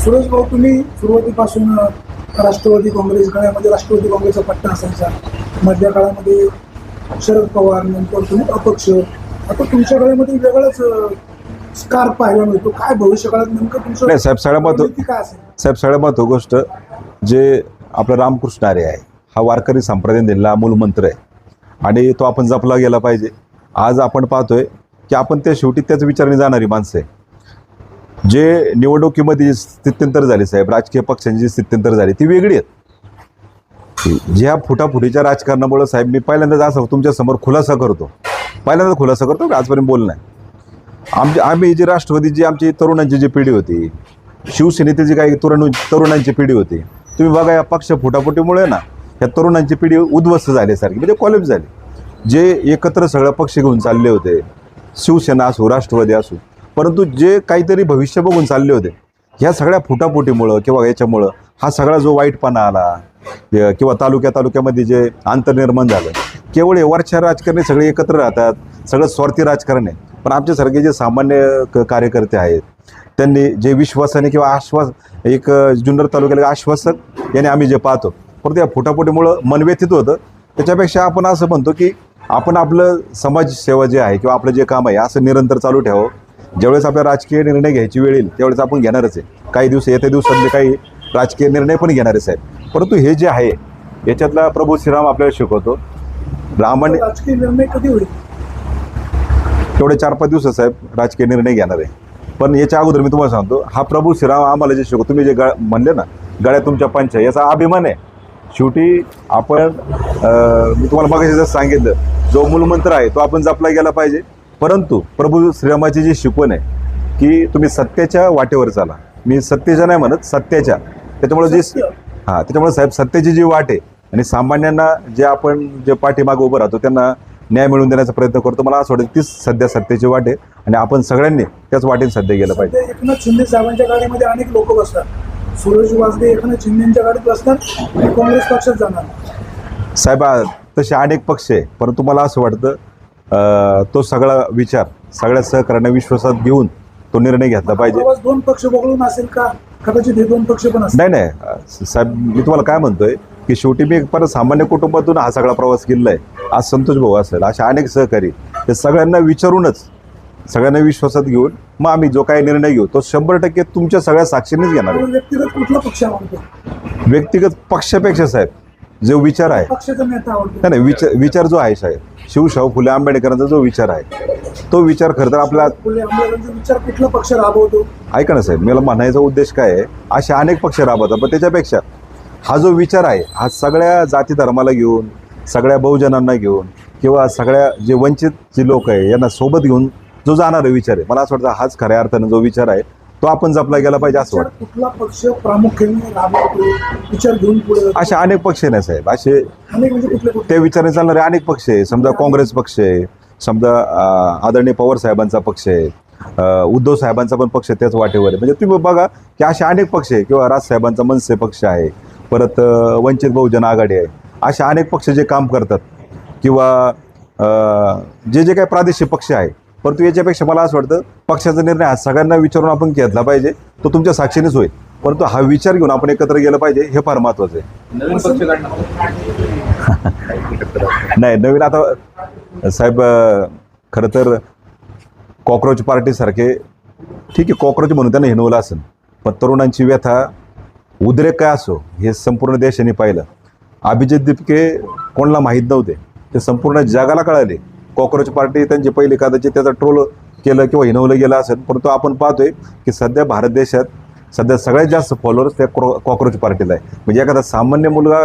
सुरेश भाऊ, तुम्ही सुरुवातीपासून राष्ट्रवादी काँग्रेस गळ्यामध्ये राष्ट्रवादी काँग्रेसचा पट्टा असायचा. मध्य काळामध्ये शरद पवार, नंतर तुम्ही अपक्ष. आता तुमच्या गळ्यामध्ये वेगळाच स्कार पाहायला मिळतो. काय भविष्यकाळात नेमकं तुमचं नाही साहेब, सगळ्यात रणनीती काय असेल? साहेब सगळ्यात महत्त्वाची गोष्ट जे आपलं रामकृष्ण आर्य आहे, हा वारकरी संप्रदायाने दिलेला मूलमंत्र आहे आणि तो आपण जपला गेला पाहिजे. आज आपण पाहतोय की आपण ते शेवटी त्याच विचाराने जाणारी माणसं आहे. जे निवडणुकीमध्ये स्थित्यंतर झाले साहेब, राजकीय पक्षांची जी स्थित्यंतर झाली ती वेगळी आहेत. ज्या फुटाफुटीच्या राजकारणामुळे साहेब मी पहिल्यांदाच असं तुमच्यासमोर खुलासा करतो, आजपर्यंत बोलणं आहे. आम्ही जी राष्ट्रवादी जी आमची तरुणांची जी पिढी होती, शिवसेनेची जी काही तरुणांची पिढी होती, तुम्ही बघा या पक्ष फुटाफुटीमुळे ना ह्या तरुणांची पिढी उद्ध्वस्त झाल्यासारखी, म्हणजे कॉलेज झाली. जे एकत्र सगळं पक्ष घेऊन चालले होते, शिवसेना असो राष्ट्रवादी असो, परंतु जे काहीतरी भविष्य बघून चालले होते, ह्या सगळ्या फुटाफुटीमुळं किंवा याच्यामुळं हा सगळा जो वाईटपणा आला किंवा तालुक्यामध्ये जे अंतर्निर्माण झालं, केवळ वरच्या राजकारणी सगळे एकत्र राहतात, सगळं स्वार्थी राजकारण आहे. पण आमच्यासारखे जे सामान्य कार्यकर्ते आहेत त्यांनी जे विश्वासाने किंवा एक जुन्नर तालुक्याला आश्वासक याने आम्ही जे पाहतो, परंतु या फुटाफुटीमुळं मन व्यथित होतं. त्याच्यापेक्षा आपण असं म्हणतो की आपण आपलं समाजसेवा जे आहे किंवा आपलं जे काम आहे असं निरंतर चालू ठेवावं. ज्यावेळेस आपल्याला राजकीय निर्णय घ्यायची वेळ येईल त्यावेळेस आपण घेणारच आहे. काही येत्या दिवसातले काही राजकीय निर्णय पण घेणारच आहेत. परंतु हे जे आहे याच्यातला प्रभू श्रीराम आपल्याला शिकवतो. रामाने राजकीय निर्णय कधी होईल? तेवढे 4-5 दिवस साहेब राजकीय निर्णय घेणार आहे. पण याच्या अगोदर मी तुम्हाला सांगतो, हा प्रभू श्रीराम आम्हाला जे शिकवतो, तुम्ही जे म्हणले ना गळ्यात तुमच्या पंच, याचा अभिमान आहे. शेवटी आपण मी तुम्हाला मगाशी जसं सांगितलं, जो मूलमंत्र आहे तो आपण जपला गेला पाहिजे. परंतु प्रभू श्रीरामाची जी शिकवण आहे की तुम्ही सत्याच्या वाटेवर चाला. मी सत्तेच्या नाही म्हणत, सत्याच्या. त्याच्यामुळे त्याच्यामुळे साहेब सत्याची जी वाट आहे आणि सामान्यांना जे आपण जे पाठीमागे उभं राहतो त्यांना न्याय मिळवून देण्याचा प्रयत्न करतो, मला असं वाटतं तीच सध्या सत्तेची वाट आहे आणि आपण सगळ्यांनी त्याच वाटेने सध्या गेलं पाहिजे. एकनाथ शिंदे साहेबांच्या गाडीमध्ये अनेक लोक बसतात. सुरेश वाजदे एकनाथ शिंदेच्या गाडीत बसतात आणि काँग्रेस पक्षात जाणार. साहेब तसे अनेक पक्ष आहे, परंतु मला असं वाटतं तो सगळा विचार सगळ्या सहकार्यांना विश्वासात घेऊन तो निर्णय घेतला पाहिजे. दोन पक्ष वगळून असेल का? कदाचित हे दोन पक्ष पण असतील. नाही साहेब, मी तुम्हाला काय म्हणतोय की शेवटी मी परत सामान्य कुटुंबातून हा सगळा प्रवास केलेला आहे. आज संतोष भाऊ असेल, असे अनेक सहकारी, ते सगळ्यांना विचारूनच सगळ्यांना विश्वासात घेऊन मग आम्ही जो काही निर्णय घेऊ तो 100% तुमच्या सगळ्या साक्षीनेच घेणार आहे. व्यक्तिगत कुठला पक्ष आवडतो? व्यक्तिगत पक्षापेक्षा साहेब जो विचार आहे, पक्षाचा नेता आवडतो? नाही विचार जो आहे साहेब, शिवशाहू फुले आंबेडकरांचा जो विचार आहे तो विचार खरं तर आपला फुले आंबेडकरांचा विचार कुठला पक्ष राबवतो? ऐका ना साहेब, मला म्हणायचा उद्देश काय आहे, असे अनेक पक्ष राबवतात, पण त्याच्यापेक्षा हा जो विचार आहे हा सगळ्या जाती धर्माला घेऊन, सगळ्या बहुजनांना घेऊन किंवा सगळ्या जे वंचित जे लोक आहे यांना सोबत घेऊन जो जाणारा विचार आहे, मला असं वाटतं हाच खऱ्या अर्थानं जो विचार आहे तो आपण जपला गेला पाहिजे असं वाटतं. कुठला पक्ष प्रामुख्याने राबवतो विचार घेऊन पुढे? असे अनेक पक्ष नाही साहेब, असे अनेक म्हणजे कुठले? ते विचाराने चालणारे अनेक पक्ष आहे. समजा काँग्रेस पक्ष आहे, समजा आदरणीय पवार साहेबांचा पक्ष आहे, उद्धव साहेबांचा पण पक्ष त्याच वाटेवर आहे. म्हणजे तुम्ही बघा की असे अनेक पक्ष आहे, किंवा राजसाहेबांचा मनसे पक्ष आहे, परत वंचित बहुजन आघाडी आहे, असे अनेक पक्ष जे काम करतात किंवा जे काही प्रादेशिक पक्ष आहे. परंतु याच्यापेक्षा मला असं वाटतं पक्षाचा निर्णय हा सगळ्यांना विचारून आपण घेतला पाहिजे, तो तुमच्या साक्षीनेच होईल. परंतु हा विचार घेऊन आपण एकत्र गेलं पाहिजे, हे फार महत्त्वाचं आहे. नवीन पक्ष नाही नवीन आता साहेब खरं तर कॉक्रोच पार्टीसारखे ठीक आहे, कॉक्रोच म्हणून त्यांना हिनवलं असेल, पण तरुणांची व्यथा उद्रेक काय असो हे संपूर्ण देशाने पाहिलं. अभिजित दिपके कोणाला माहीत नव्हते, ते संपूर्ण जगाला कळाले. कॉक्रोच पार्टी त्यांची पहिली कदाचित त्याचा ट्रोल केलं किंवा हिनवलं गेलं असेल, परंतु आपण पाहतोय की सध्या भारत देशात सध्या सगळ्यात जास्त फॉलोअर्स त्या कॉक्रोच पार्टीला आहे. म्हणजे एखादा सामान्य मुलगा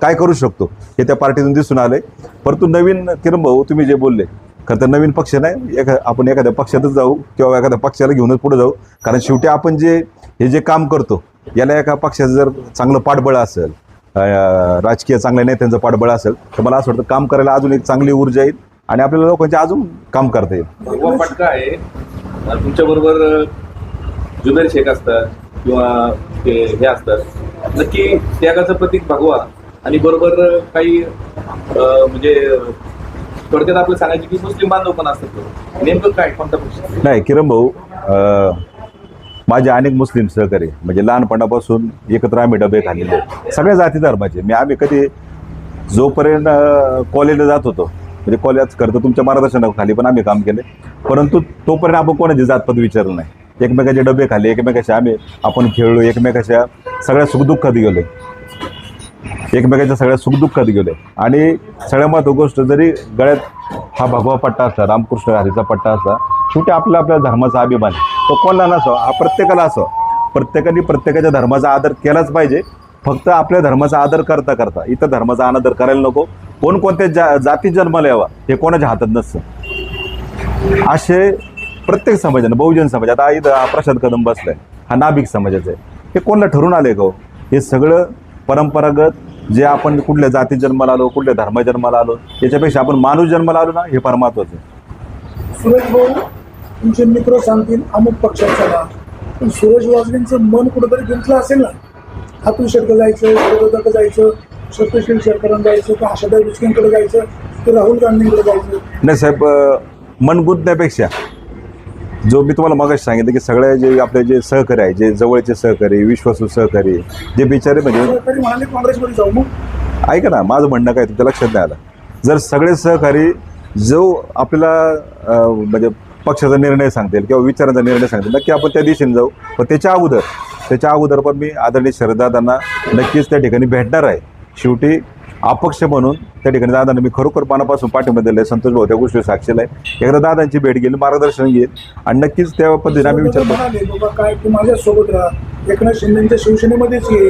काय करू शकतो हे त्या पार्टीतून दिसून आले. परंतु नवीन किरण भाऊ तुम्ही जे बोलले, खरं तर नवीन पक्ष नाही, आपण एखाद्या पक्षातच जाऊ किंवा एखाद्या पक्षाला घेऊनच पुढे जाऊ. कारण शेवटी आपण जे काम करतो याला एका पक्षाचं जर चांगलं पाठबळ असेल, राजकीय चांगल्या नेत्यांचं पाठबळ असेल, तर मला असं वाटतं काम करायला अजून एक चांगली ऊर्जा येईल आणि आपल्याला लोकांचे अजून काम करता येईल. भगवा पटका आहे तुमच्याबरोबर, जुबेर शेख असतात किंवा हे असतात, नक्की त्यागाचं प्रतीक भगवा आणि बरोबर काही म्हणजे थोडक्यात आपलं सांगायचं की मुस्लिम बांधव पण असतात. नेमकं काय, कोणता पक्ष? नाही किरण भाऊ, माझे अनेक मुस्लिम सहकारी म्हणजे लहानपणापासून एकत्र आम्ही डबे खाल्लेले आहेत. सगळ्या जाती धर्माचे. आम्ही कधी जोपर्यंत कॉलेजला जात होतो म्हणजे कॉलेज करतो तुमच्या मार्गदर्शनाखाली पण आम्ही काम केले, परंतु तोपर्यंत आपण कोणाची जातपात विचारलं नाही. एकमेकाचे डबे खाल्ले, एकमेकाच्या आपण खेळलो, एकमेकाच्या सगळ्या सुखदुःखात गेलो, एकमेकाच्या सगळ्या सुखदुःखात गेलो. आणि सगळ्यात महत्त्वाची गोष्ट, जरी गळ्यात हा भगवा पट्टा असला, रामकृष्ण हरीचा पट्टा असला, शेवटी आपल्या धर्माचा अभिमान तो कोणाला नसो, हा प्रत्येकाला असो. प्रत्येकाने प्रत्येकाच्या धर्माचा आदर केलाच पाहिजे. फक्त आपल्या धर्माचा आदर करता करता इतर धर्माचा अनादर करायला नको. कोण कोणत्या जातीत जन्माला यावा हे कोणाच्या हातात नसतं. असे प्रत्येक समाजानं, बहुजन समाज, आता इथं हा प्रसाद कदम बसलाय, हा नाभिक समाजाचा आहे. हे कोणाला ठरून आले का? हे सगळं परंपरागत जे आपण कुठल्या जातीत जन्माला आलो, कुठल्या धर्मात जन्माला आलो, याच्यापेक्षा आपण माणूस जन्माला आलो ना, हे फार महत्वाचं आहे. सुरेश भाऊ, तुमचे मित्र सांगतील अमुक पक्षाचा ना, पण सुरेश वाजलेंचं मन कुठंतरी गुंतलं असेल ना. अतुल शेटकर जायचं, विरोधक जायचं, सत्यशील शेरकरांना जायचं, का आशाताई बुचकेंकडे जायचं, की राहुल गांधींकडे जायचं. नाही साहेब, मन गुंतण्यापेक्षा जो मी तुम्हाला मगाशी सांगितलं की सगळे जे आपले जे सहकारी आहे, जे जवळचे सहकारी, विश्वासू सहकारी, जे बिचारे म्हणजे सहकारी म्हणाले काँग्रेसमध्ये जाऊ. मग ऐका ना, माझं म्हणणं काय तुमच्या लक्षात नाही आलं. जर सगळे सहकारी जो आपल्याला म्हणजे पक्षाचा निर्णय सांगतील किंवा विचारांचा निर्णय सांगतील, नक्की आपण त्या दिशेने जाऊ. पण त्याच्या अगोदर पण मी आदरणीय शरददादांना नक्कीच त्या ठिकाणी भेटणार आहे. शेवटी अपक्ष म्हणून त्या ठिकाणी दादांना मी खरोखर मनापासून पाठिंबा दिला आहे. संतोष भाऊ त्या गोष्टी साक्षीला आहे. एकदा दादांची भेट घेईल, मार्गदर्शन घेईल आणि नक्कीच त्या पद्धतीने आम्ही विचार करू. म्हणाले बाबा काय तू माझ्यासोबत राहा, एकनाथ शिंदेच्या शिवसेनेमध्येच ये.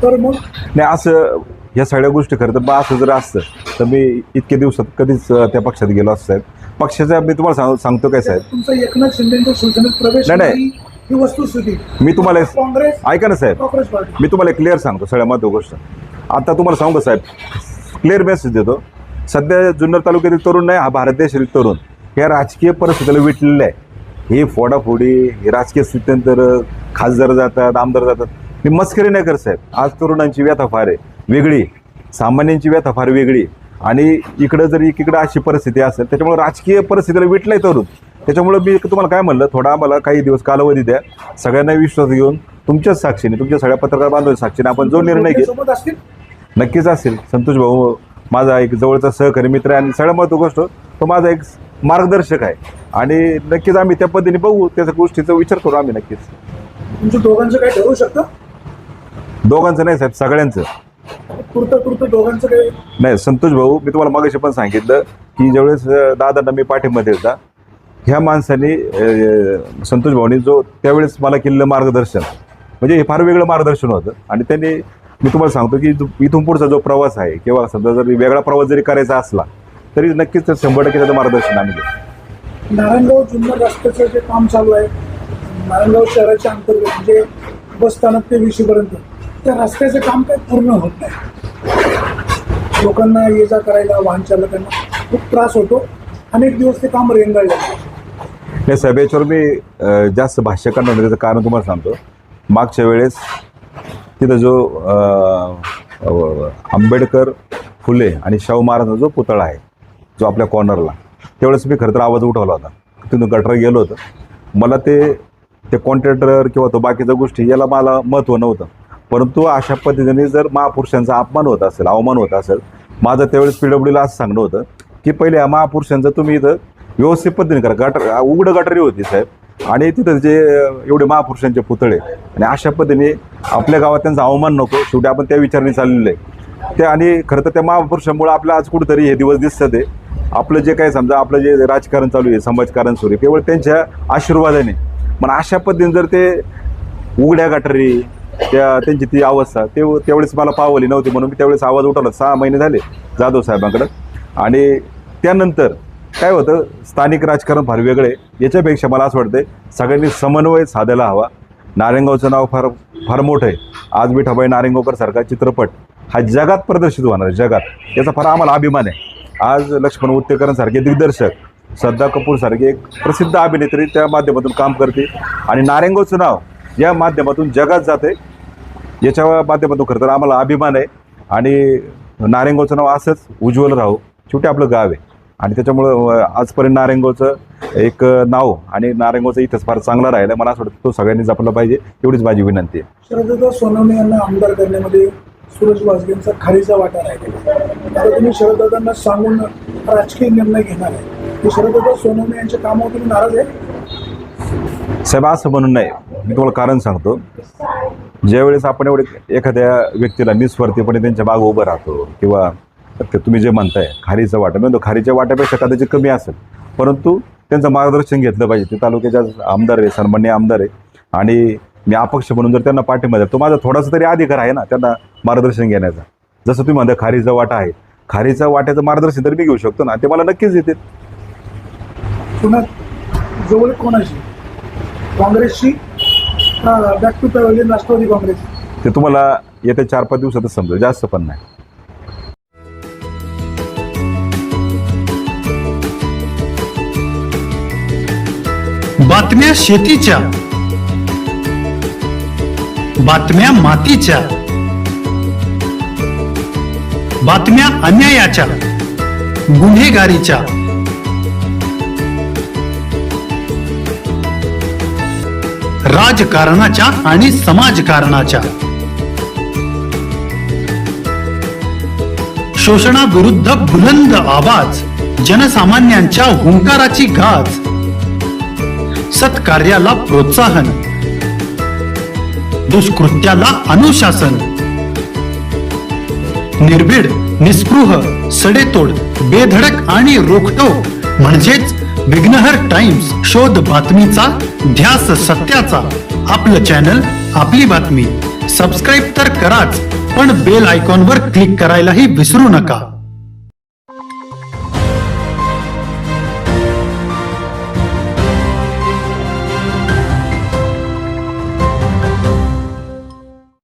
तर मग नाही, असं ह्या सगळ्या गोष्टी खरं तर असं जर असतं तर मी इतके दिवसात कधीच त्या पक्षात गेलो असतो साहेब. पक्षाचा मी तुम्हाला सांगतो काय साहेब, तुमचा एकनाथ शिंदेच्या शिवसेनेत प्रवेश नाही. ही वस्तुस्थिती. मी तुम्हाला काँग्रेस, ऐका ना साहेब, काँग्रेस पार्टी. मी तुम्हाला क्लिअर सांगतो सगळ्या महत्त्वाची गोष्ट. आता तुम्हाला सांगू साहेब, क्लिअर मेसेज देतो. सध्या जुन्नर तालुक्यातील तरुण नाही, हा भारत देशातील तरुण या राजकीय परिस्थितीला विटलेलं आहे. हे फोडाफोडी, हे राजकीय स्थित्यंतर, खासदार जातात, आमदार जातात. मी मस्करी नाही करत साहेब. आज तरुणांची व्यथा फार आहे वेगळी, सामान्यांची व्यथा फार वेगळी. आणि इकडं जर एकीकडं अशी परिस्थिती असेल, त्याच्यामुळे राजकीय परिस्थितीला विटलंय तरुण. त्याच्यामुळे मी तुम्हाला काय म्हणलं, थोडा आम्हाला काही दिवस कालावधी द्या. सगळ्यांना विश्वास घेऊन तुमच्याच साक्षीने, तुमच्या सगळ्या पत्रकार बांधवांच्या साक्षीने आपण जो निर्णय घेऊ सोबत असतील. नक्कीच असेल. संतोष भाऊ माझा एक जवळचा सहकारी मित्र आहे आणि सगळ्यात महत्त्वाची गोष्ट तो माझा एक मार्गदर्शक आहे. आणि नक्कीच आम्ही त्या पद्धतीने बघू, त्या गोष्टीचा विचार करू आम्ही नक्कीच. तुमच्या दोघांचं काय ठरवू शकतं? दोघांचं नाही साहेब, सगळ्यांचं. पुरतं दोघांचं काय नाही संतोष भाऊ, मी तुम्हाला मगाशी पण सांगितलं की ज्यावेळेस दादांना मी पाठिंबा दिला, ह्या माणसाने संतोष भाऊनी जो त्यावेळेस मला केलेलं मार्गदर्शन म्हणजे हे फार वेगळं मार्गदर्शन होतं. आणि त्यांनी, मी तुम्हाला सांगतो की इथून पुढचा जो प्रवास आहे किंवा समजा जर वेगळा प्रवास जरी करायचा असला तरी नक्कीच 100% त्याचं मार्गदर्शन आम्ही देऊ. नारायणगाव जुन्नर रस्त्याचं जे काम चालू आहे, नारायणगाव शहराच्या अंतर्गत म्हणजे बस स्थानक ते विशीपर्यंत, त्या रस्त्याचं काम काही पूर्ण होत नाही. लोकांना ये जा करायला, वाहन चालकांना खूप त्रास होतो. अनेक दिवस ते काम रेंगाळलं. या साहेब, याच्यावर मी जास्त भाष्य करणार नाही. त्याचं कारण तुम्हाला सांगतो. मागच्या वेळेस तिथं जो आंबेडकर, फुले आणि शाहू महाराजांचा जो पुतळा आहे, जो आपल्या कॉर्नरला, त्यावेळेस मी खरं तर आवाज उठवला होता. तिथून गटर गेलो होतं. मला ते कॉन्ट्रॅक्टर किंवा तो बाकीच्या गोष्टी याला मला महत्त्व नव्हतं. परंतु अशा पद्धतीने जर महापुरुषांचा अपमान होत असेल, अवमान होत असेल, माझं त्यावेळेस PWDला असं सांगणं होतं की पहिले या महापुरुषांचं तुम्ही इथं व्यवस्थित पद्धतीने करा. उघडं गटारी होती साहेब. आणि तिथं जे एवढे महापुरुषांचे पुतळे आणि अशा पद्धतीने आपल्या गावात त्यांचा अवमान नको. शेवटी आपण त्या विचाराने चाललेलं आहे ते. आणि खरं तर त्या महापुरुषांमुळे आपलं आज कुठंतरी हे दिवस दिसतं. ते आपलं जे काही समजा आपलं जे राजकारण चालू आहे, समाजकारण सुरू आहे, केवळ त्यांच्या आशीर्वादाने. पण अशा पद्धतीने जर ते उघड्या गटारी, त्यांची ती अवस्था त्यावेळेस मला पावली नव्हती. म्हणून मी त्यावेळेस आवाज उठवला. 6 महिने झाले जाधव साहेबांकडं. आणि त्यानंतर काय होतं, स्थानिक राजकारण फार वेगळे. याच्यापेक्षा मला असं वाटतं सगळ्यांनी समन्वय साधायला हवा. नारायणगावचं नाव फार फार मोठं आहे. आज विठाबाई नारायणगावकर सारखा चित्रपट हा जगात प्रदर्शित होणार आहे, जगात. याचा फार आम्हाला अभिमान आहे. आज लक्ष्मण उत्तेकरांसारखे दिग्दर्शक, श्रद्धा कपूरसारखे एक प्रसिद्ध अभिनेत्री त्या माध्यमातून काम करते. आणि नारायणगावचं नाव या माध्यमातून जगात जाते. याच्या माध्यमातून खरं तर आम्हाला अभिमान आहे. आणि नारायणगावचं नाव असंच उज्ज्वल राहू. शेवटी आपलं गाव आहे. आणि त्याच्यामुळं आजपर्यंत नारायणगावचं एक नाव आणि नारायणगावचा इतिहास फार चांगला राहिला. मला असं वाटतं तो सगळ्यांनी जपला पाहिजे, एवढीच माझी विनंती आहे. शरददादा सोनवणे यांना आमदार करण्यामध्ये सुरेश वाजगेंचा खारीचा वाटा राहिलेला आहे. आता तुम्ही शरददादांना सांगून राजकीय निर्णय घेणार आहे की शरददादा सोनवणे यांच्या कामावर तुम्ही नाराज आहे? साहेब, असं म्हणून नाही. मी तुम्हाला कारण सांगतो. ज्यावेळेस आपण एखाद्या व्यक्तीला निस्वार्थीपणे त्यांच्या मागे उभं राहतो किंवा ते तुम्ही जे म्हणताय खारीचा वाटा, म्हणजे खारीच्या वाट्यापेक्षा कदाचित कमी असेल, परंतु त्यांचं मार्गदर्शन घेतलं पाहिजे. ते तालुक्याच्या आमदार आहे, सन्माननीय आमदार आहे, आणि मी अपक्ष म्हणून जर त्यांना पाठिंबा द्या, तो माझा थोडासा तरी अधिकार आहे ना त्यांना मार्गदर्शन घेण्याचा. जसं तुम्ही म्हणता खारीचा वाटा आहे, खारीचा वाट्याचं मार्गदर्शन तरी मी घेऊ शकतो ना, ते मला नक्कीच येते. पुन्हा जवळ कोणाशी, काँग्रेसशी, back to pavilion Rashtrawadi Congress? ते तुम्हाला येत्या 4-5 दिवसातच समजेल, जास्त पण नाही. बातम्या शेतीच्या, बातम्या मातीच्या, बातम्या अन्यायाच्या, गुन्हेगारीच्या, राजकारणाच्या आणि समाजकारणाच्या, शोषणाविरुद्ध बुलंद आवाज, जनसामान्यांच्या हुंकाराची गाज, सत्कार्याला प्रोत्साहन, दुष्कृत्याला अनुशासन, निर्भीड, निस्पृह, सडेतोड, बेधडक आणि रोखठोक म्हणजेच विघ्नहर टाइम्स. शोध बातमीचा, ध्यास सत्याचा. आपलं चॅनल, आपली बातमी. सबस्क्राईब तर कराच, पण बेल आयकॉनवर क्लिक करायलाही विसरू नका.